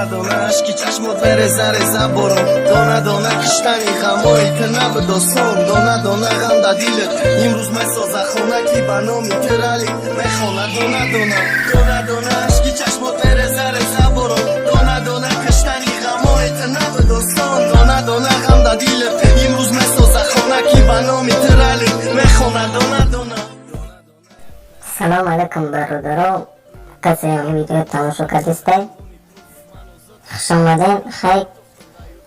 دونه اشکی چشمات بره زره زبارم دونه دونه کشتنی غمای تنه به داستان دونه دونه غم در دیلت امروز مسازه خونه کی بنامی ترالی میخونه دونه دونه دونه دونه اشکی چشمات بره زره زبارم دونه دونه کشتنی غمای تنه به داستان دونه دونه غم در دیلت امروز مسازه خونه کی بنامی ترالی میخونه دونه دونه. سلام علیکم برادران، کسی این ویدیو تماشا کردید؟ خوش آمدین. خیلی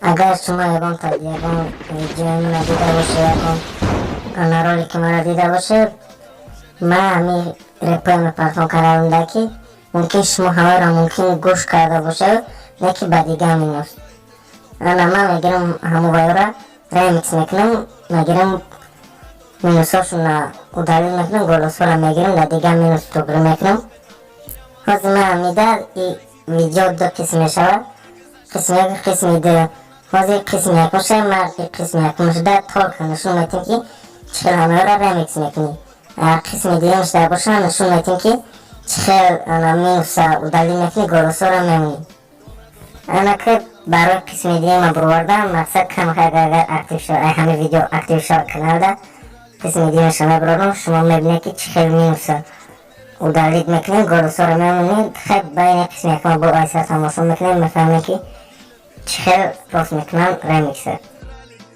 اگر شما یکم تا یکم ویدیو من دیده باشه یکم کانالی که مرا دیده باشه من همین رپای میپرتم کانالم که ممکن شما همه را ممکن گوش کرده باشه نکی با دیگه همین است. من میگیرم همو وایو را ریمیکس میکنم میگیرم مینوساشون udalil میکنم گلوسو را میگیرم در دیگه مینوس دوباره میکنم. حاضر من همیده این ویدیو دو قسم شود قسم یک قسم دو حاضر قسم یک میشه من قسم یک میشه در طور که نشون میتیم که چخیل همه را ریمیکس میکنی قسم دیگه میشه در باشه نشون میتیم که چخیل مینوس udalil میکنی گلوسو را میمونی. انا که برای قسم دیگه من بروردم مقصد کم که اگر اکتیو شد همه ویدیو اکتیو شد کنال ده قسم دیگه شما برادران شما میبینید که چخیل مینوسه udalil میکنید گلوسو رو میمونید. خیلی بین قسم یک ما با ایسا تماشا میکنید میفهمید که چخیل راست میکنن ریمیکسه.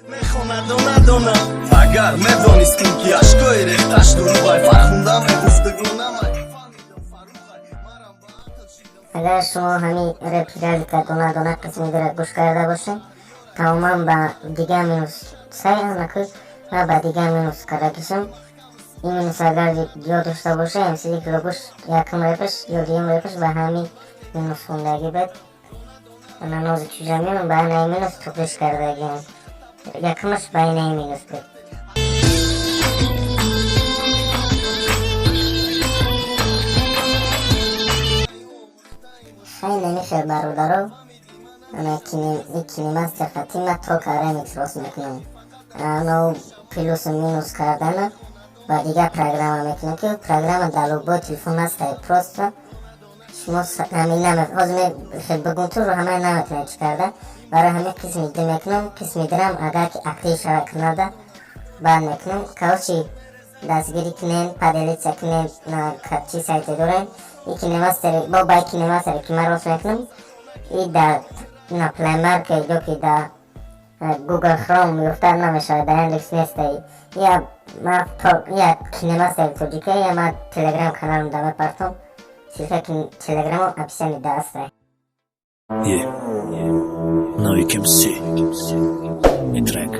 میخونه دونه دونه اگر میدونستیم که عشقای ریختش دروغای فرخوندم گفتگو نمک. اگر شما همین رپیرالی که دونه دونه قسم دیگه گوش کرده باشین تماما با دیگه مینوس سعی نکنید و با دیگه مینوس کرده کشم. این مینوس اگر یاد داشته باشه امسیدی که گوش یکم ریپش یا دیم ریپش به همین مینوس خوندگی بد و نازی چوزه میمون به این مینوس توقیش کردگی یکمش به این مینوس بد. خیلی نمیشه برادرو انا کلمه خطی من تو که ریمیکس راست میکنم انا پلوس مینوس کردن و دیگه پروگرام میکنم که پروگرام دلو با تلفن هست پروست شما همین نمید آزمه خیلی بگون تو رو همه نمیتونه چی کرده برای همین قسمی دی میکنم قسمی درم اگر که اکتیو شوه کننده بعد میکنم کلچی دستگیری کنین پدلیت سکنین چی سایت دارین این کلمه سری با بای کلمه سری که من راست میکنم این در پلی مارکت جو که در گوگل خروم میفته نمیشه در اندکس نیسته یا ما کلمه سری توجیکه یا ما تلگرام کانالم دامه پرتم صرفه که تلگرام اپیسیانی داسته. Yeah, now you can see the track.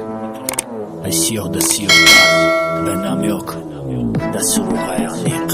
I see all the sea of God, Ben Yok, the Suruhaya Nick.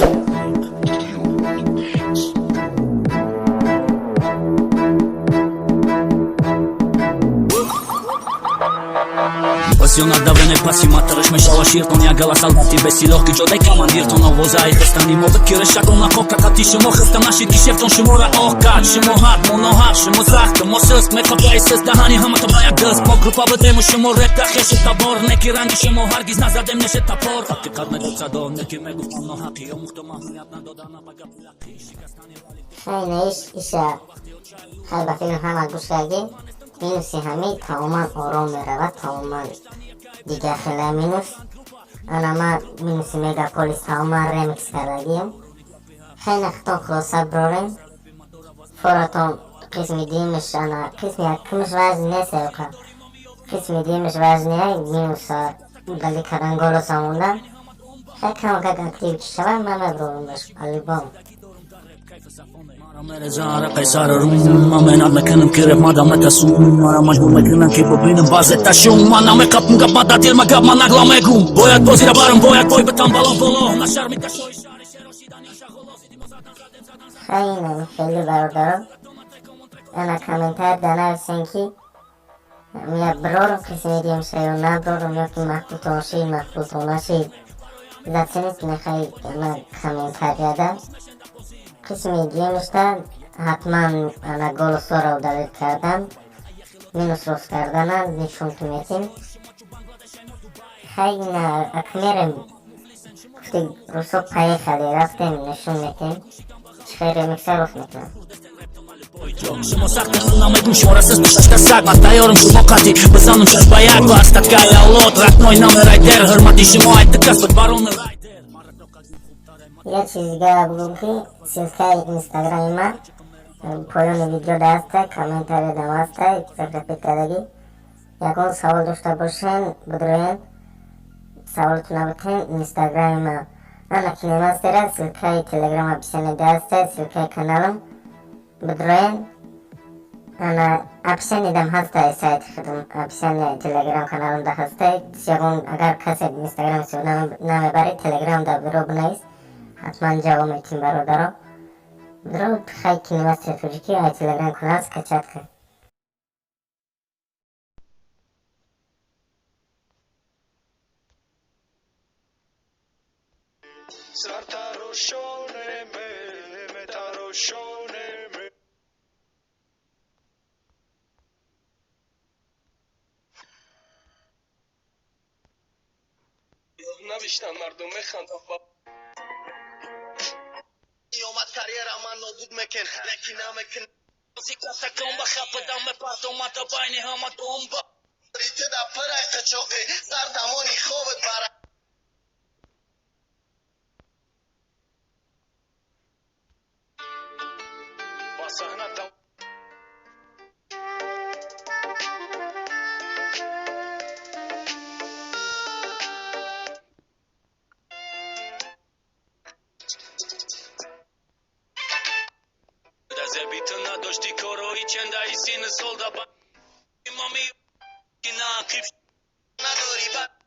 Пассионат давлене паси матараш мешала ширтон я галас албати беси лохки ҷодай командиртон овозаи хистани мобикира шакон накока қати шумо хиста нашид ки шефтон шумора оҳ кард шумо ҳақ мо ноҳақ шумо сахт мо сист мехоҳаи сист даҳани ҳамата ба як дист мо группа будему шумо репта хеши табор неки ранги шумо ҳаргиз назадем неше тапор ҳақиқат мегуфт садо неки мегуфтам ноҳақи омӯхта маҳният надодана мага пулақи шикастани خیلی ایشه خیلی با فیلم همه گوش کردیم مینوسی همی تماما آرام میرود تماما دیگه خیلی مینوس انا ما مینوسی میگا پولیس تماما ریمیکس کردگیم خیلی نختان خلاصه براریم فوراتون قسم دیمش انا قسم یکمش وزن نیست اوکا قسم دیمش وزنیه مینوس دلی کردن گلو ساموندن خیلی کم که اکتیو چی شود من مبرورم بش البوم مرزار قیصر روم من نمیکنم که رپ مادام نتاسوم من مجبور میکنم که ببینم بازه تشوم من نمیکپم گپ مادا دیر مگم من نگلا میگم باید بازی را برم باید پای بتم بالا بالا نشر میکشوی شهر شروشیدن یا شغل خیلی برادرم انا کامنتر دنویسین که یا برارم کسی میدیم شد یا نه برارم یا که محبوط آشید محبوط نشید زدسی نیست نخیلی انا کامنتر یادم قسمی دیگه میشتن حتما انا گلوسو را udalil کردن مینوس روز کردن نشون که میتیم خیلی اکمیرم گفتی روسو پایی خیلی رفتیم نشون میتیم چخیر ریمیکس روز میکنم شما سخت خونم گوش شمارسز بشتر سگ من تیارم شما قطی بزنم چشم با یک با استدگاه اولاد رکنای نام رایدر حرمتی شما ایت کسبت برون رایدر یه چیزگاه بگوکی سیلکه اینستاگرامی پایان ویدیو دسته کامنتاری دم هسته فکر پیتردگی یکون سوال داشته باشین بدروین سوالتون بکن اینستاگرامی ما انا که نیماز دیره سیلکه تلگرام اپشنی دسته سیلکه کانالم بدروین انا اپشنی دم هسته سایت خودم اپشنی تلگرام کانالم ده هسته یکون اگر کسی اینستاگرام سو نمی بری تلگرام ده برو بنویس حتما جواب میتیم برو درو درو خیلی نیماز تفوجیکی ای تلگرام کانال سکچت کن نوشتن مردم میخندن اومد کاریر من نابود میکن یکی نمیکن بازی کسا کن بخب دم پرت اومد بین همه دنبا ریته در پرک چوقی سر دمانی خوبت برای با صحنه دم بیتو نداشتی کاروی چنده ای سین سال دا با امامی ناقیب نداری با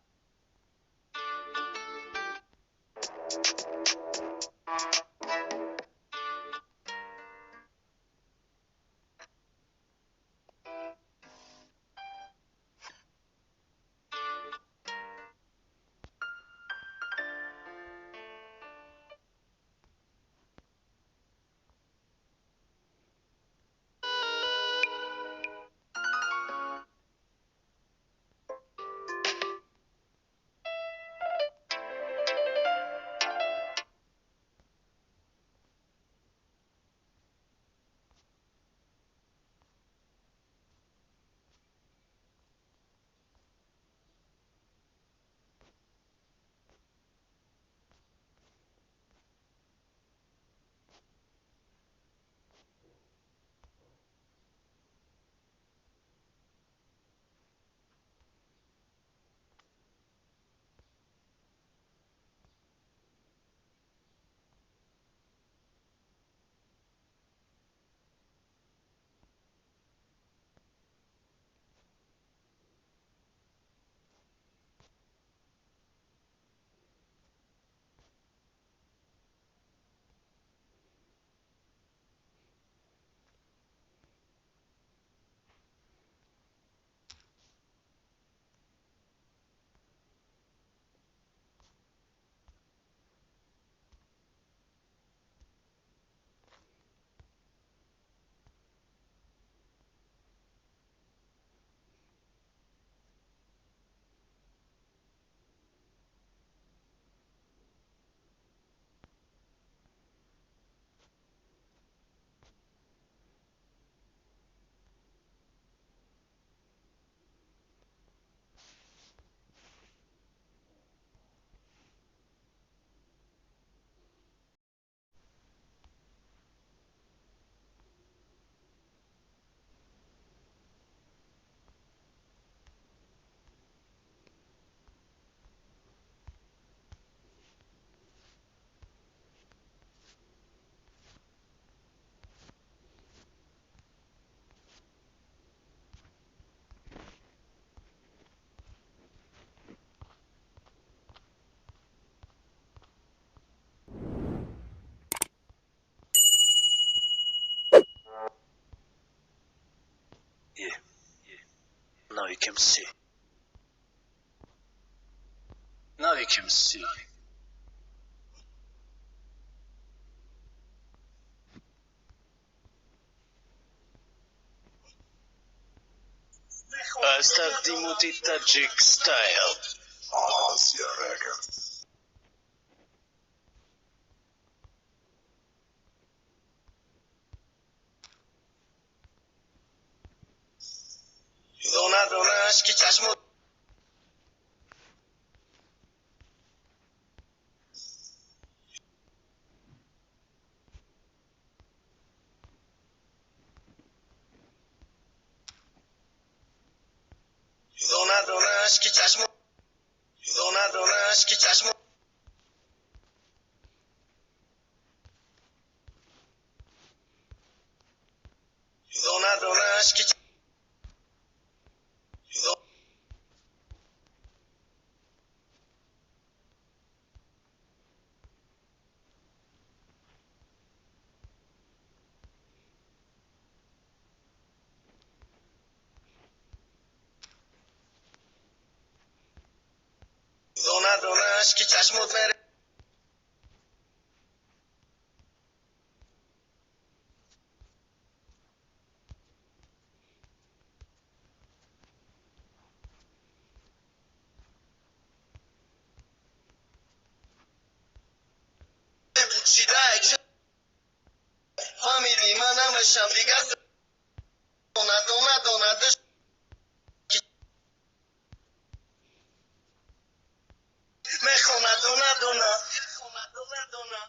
Now you can see. Now you can see. استخدم تاجيك ستايل Asya Records. دونه دونه اشکی دونه دونه اشکی چشمت بره بوچیدک فهمیدی من همشم دیگه دونه دونه دونه دش میخونه دونه دونه دونه دونه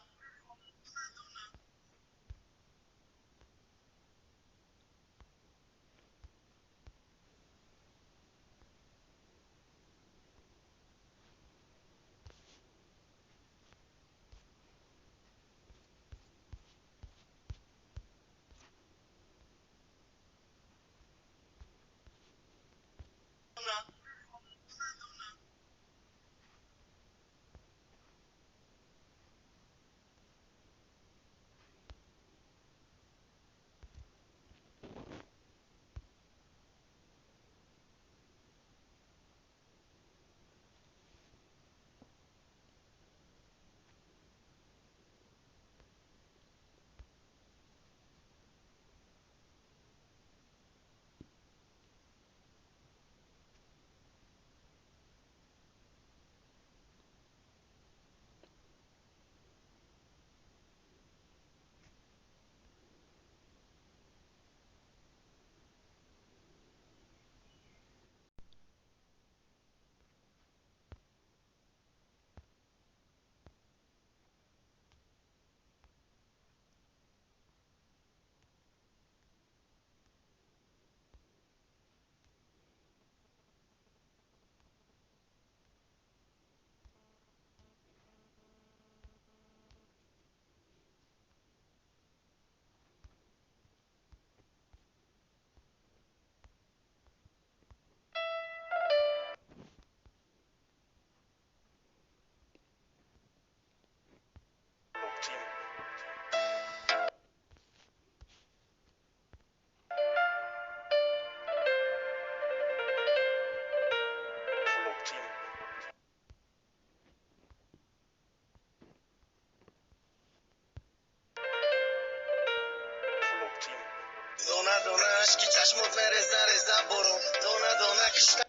دونه دونه اشکی چشمت بره زر برو دونه دونه کشتن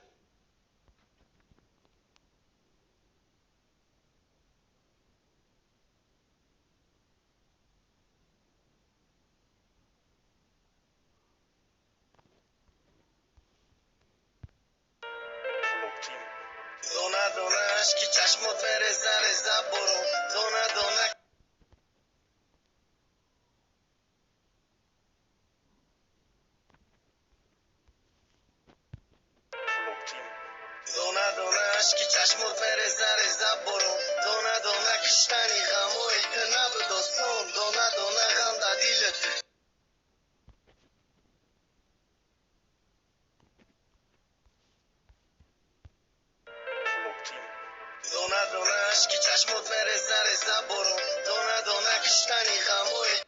دونه دونه اشکی چشمت بره زر برو دونه دونه دونه دونه اشکی چشمت بره زر برو دونه دونه کشتنی غمایی که نبدستون دونه دونه غم در دیلت دونه دونه اشکی چشمت بره زر برو دونه دونه کشتنی غمایی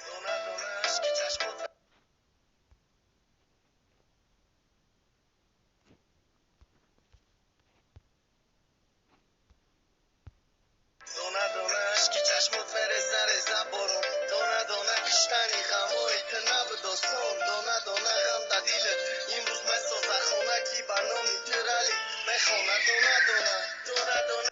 دونه دونه اشکی چشمت دونه دونه اشکی چشمت بره زر برو دونه دونه کشتنی غمایی که نبدستون دونه دونه غم در دیلت امروز مسازه خونکی برنامی ترالی میخونه دونه دونه دونه دونه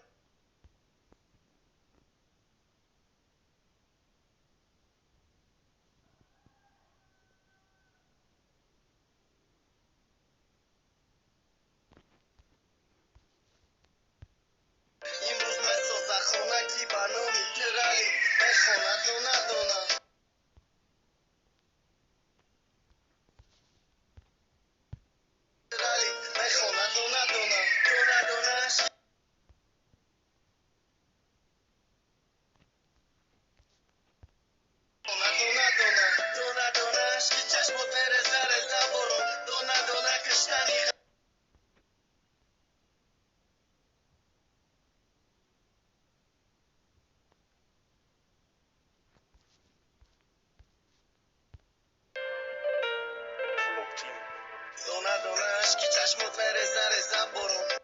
امروز مسازه خونکی برنامی ترالی میخونه دونه دونه ترالی میخونه دونه دونه دونه دونه اشکی کشتنی دونه دونه اشکی چشمت برزه رزه برو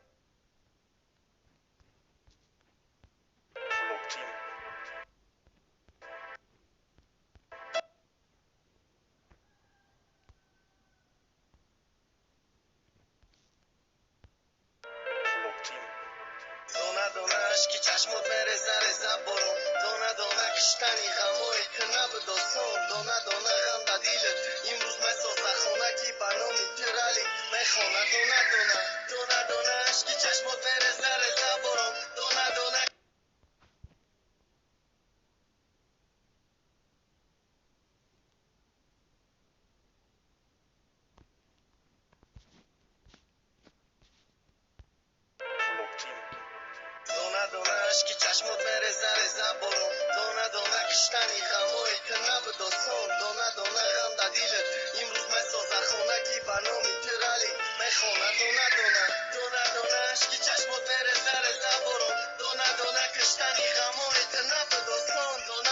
دونه دونه اشکی چشمت برزه رزه برو دونه دونه کشتنی غمایی که نبدستان دونه دونه غم در دیلت امروز مسازه خونکی بنامی ترالی میخونه دونه دونه دونه دونه اشکی چشمت برزه رزه برو دونه دونه دونه دونه اشکی چشمت برزه رزه برو دونه دونه کشتنی غمایی که نبدستان دونه دونه غم در دیلت امروز مسازه خونکی بنامی ترالی میخونه دونه دونه دونه دونه اشکی چشمت برزه رزه برو دونه دونه کشتنی غمایی که نبدستان دونه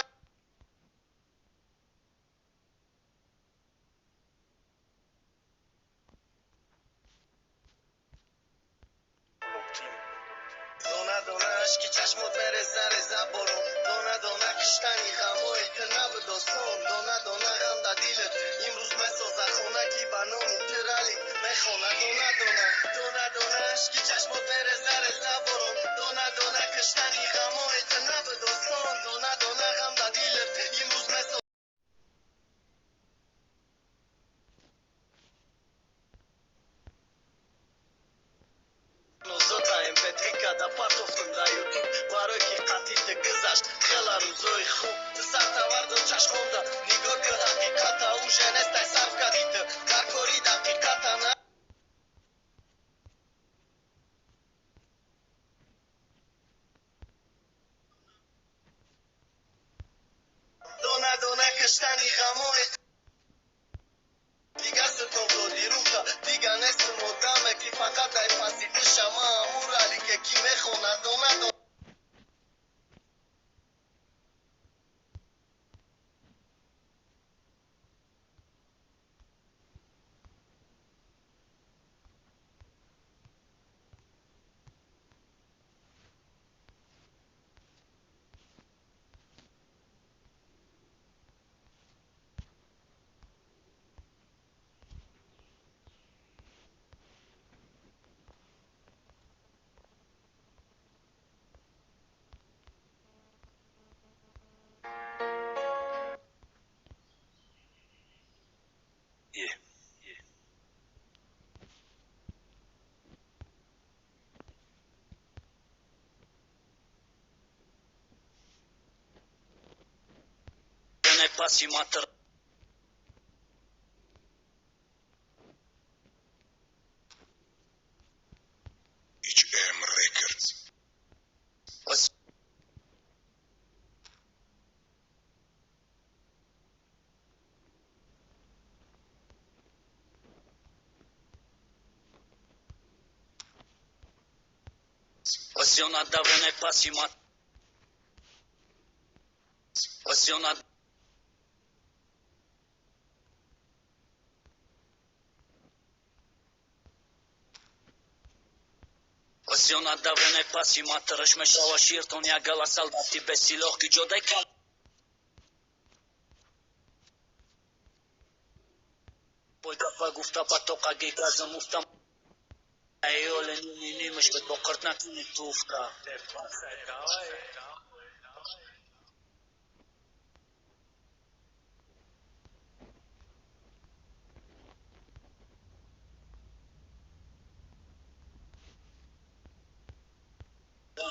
دونه دونه اشکی چشمت برزه رزه برو دونه دونه کشتنی غمایی که نبدستان دونه دونه غم در دیلت امروز مسازه خونکی بنامی ترالی میخونه دونه دونه دونه دونه اشکی چشمت برزه رزه برو دونه دونه کشتنی غمایی که نبدستان دونه دونه غم در دیلت امروز مسازه زوتا امپتریکا دا پارت افتم دا یوتیوب برای که قطیت گذشت خیلی روزای خوب سر تورد و چشمم دا نگاه که حقیقتا او جنستای صرف کدید در کاری دقیقتا نه دونه دونه کشتنی غمای دیگه ستون دادی رو تا دیگه نست مدامه که فقط ای فسید شما امور علی که کی میخونه دونه دونه ne pasi mater HM Records. Passionata ne pasi mater Passionata Passionata ne pasi mater është me shala shirton ja galla saldati besiloh ki gjodaj kam Poi ka pa gufta pa toka gej ka zë mufta E jo le një më shpet po kërtna këni tufta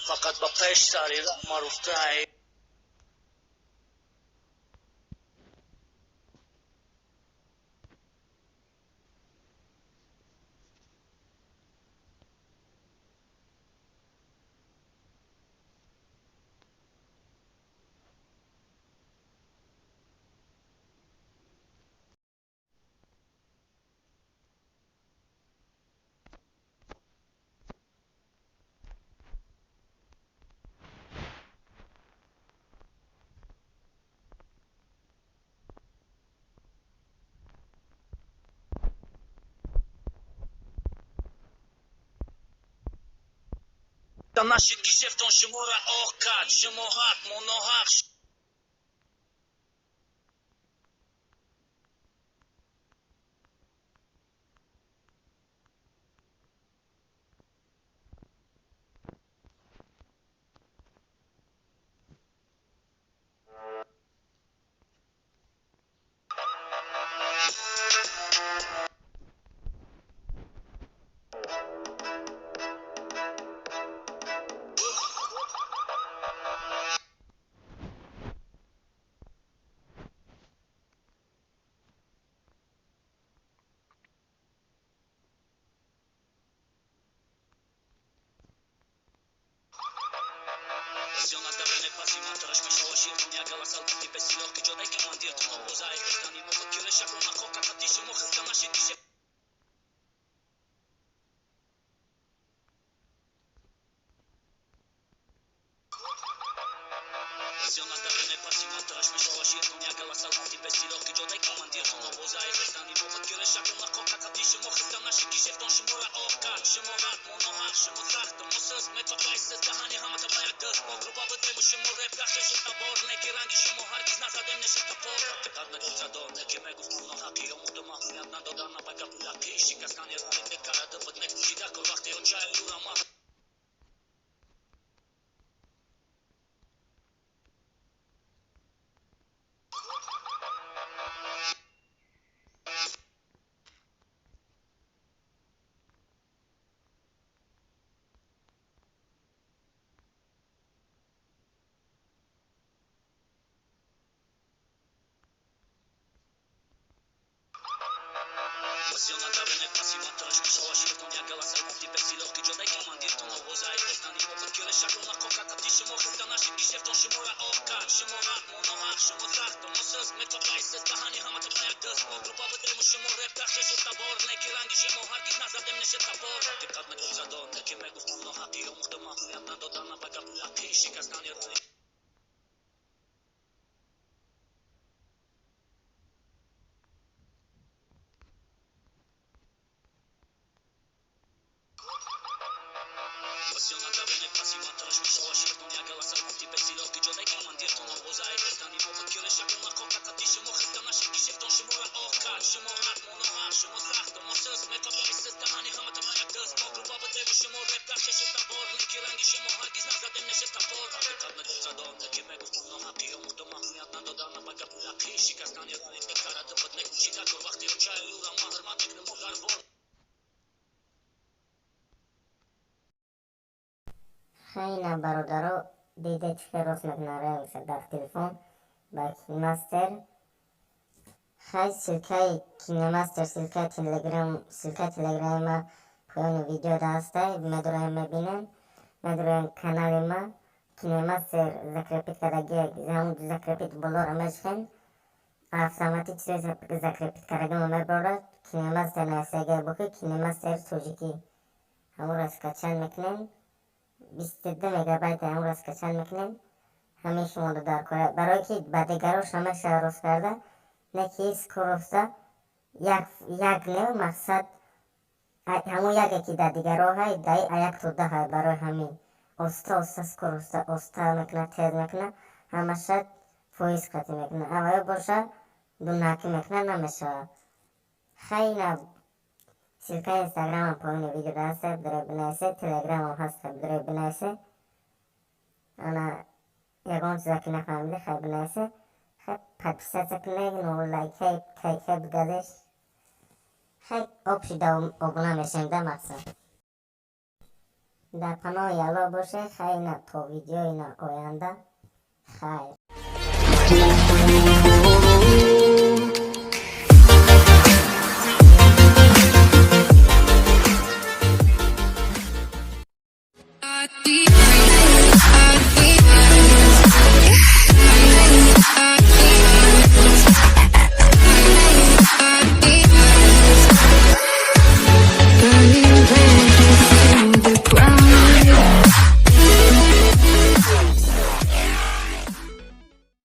Fakat ba pesh sari dhe maruftaj хреста наши гишефтон шимора охкат шимохат монохат Зона давление пассивно, трэш мешала ширтом, я голосал, как тебе силёх, ты чё дай командир, ты нового за это стани, мог киры шагу на хок, как ты шимох, это наши гишеф. Зона давление пассивно, трэш мешала ширтом, я голосал, как тебе силёх, ты чё дай командир, ты нового за это стани, мог киры шагу на хок, как ты шимох, это наши гишеф, тон шимора охкат, шимохат, монохат, шимозахт, мосыз, метоплайсыз, дахани хамата баяктыз, группа быдым, шиморе, прахеш, табор, неки ранги, шимо, харкиз, назадем, нешет топор, кадна куцадор, неки мегув, монохаки, омухдома, хуятна, додана, байка, пуляки, шикаскани, рулите, карады, быднек, жида, курвахте, очай, юрама. Зона давление пассивно, трэш мешала ширтом, я голосал, как тебе силёх, ты чё дай командир, ты нового за это стани, мог киры шагу на хок, как ты шимох, это наши гишеф, тон шимора охкат, шимохат, монохат, шимозахт, мосыз, метоплайсыз, дахани хамата баяктыз, группа быдым, шиморе, прахеш, табор, неки ранги, шимо, харкиз, назадем, нешет топор, кадна куцадор, неки мегув, монохаки, омухдома, хуятна, додана, байка, пуляки, шикаскани, рулите. Зона давление пассивно, трэш мешала ширтом, я голосал, как тебе силёх, ты чё дай командир, ты нового за это стани, мог киры шагу на хок, как ты шимох, это наши гишеф, тон шимора охкат, шимохат, монохат, шимозахт, мосыз, метоплайсыз, дахани хамата баяктыз, группа быдым, шиморе, прахеш, табор, неки ранги, шимо, харкиз, назадем, нешет топор, кадна куцадор, неки мегув, монохаки, омухдома, хуятна, додана, байка, пуляки, шикаскани, рулите, карады, быднек, жида, курвахте, очай, юрама, хрматек, нему гарвор. خیلی برادرها دیده چه راست میکنه میشه در تلفن با کینماستر خیلی سلکه کینماستر سلکه تلگرام ما پایان ویدیو داسته مدرای مبینن مدرای کانال ما کینماستر زکرپیت کداگی زمود زکرپیت بولار امشکن автоматик закрепить карагам меборад кинемастер насега боки кинемастер сужики ҳамуро скачан мекунем 22 мегабайт ҳамуро скачан мекунем ҳамаи шуморо даркора барое ки ба дигарош ҳама шаҳрос карда не ки скоростта як не мақсад ҳамо яке ки дар дигаро ҳай дай як туда ҳай барои ҳамин оста скоростта оста мекуна тез мекуна ҳамаша фоиз қатъӣ мекуна аввал боша дунаки мекуна намешавад хайна ссилкаи инстаграмам поёни видео даста бидоре бинависе телеграмам ҳаста бидоре бинависе ана ягон чиза ки нафаҳмиде хай бинависе хай подписатсия кунед нову лайкай кайка бидадеш хай обшида обуна мешем да мақсад дар паноҳи аллоҳ бошед хайна то видеои на оянда хайр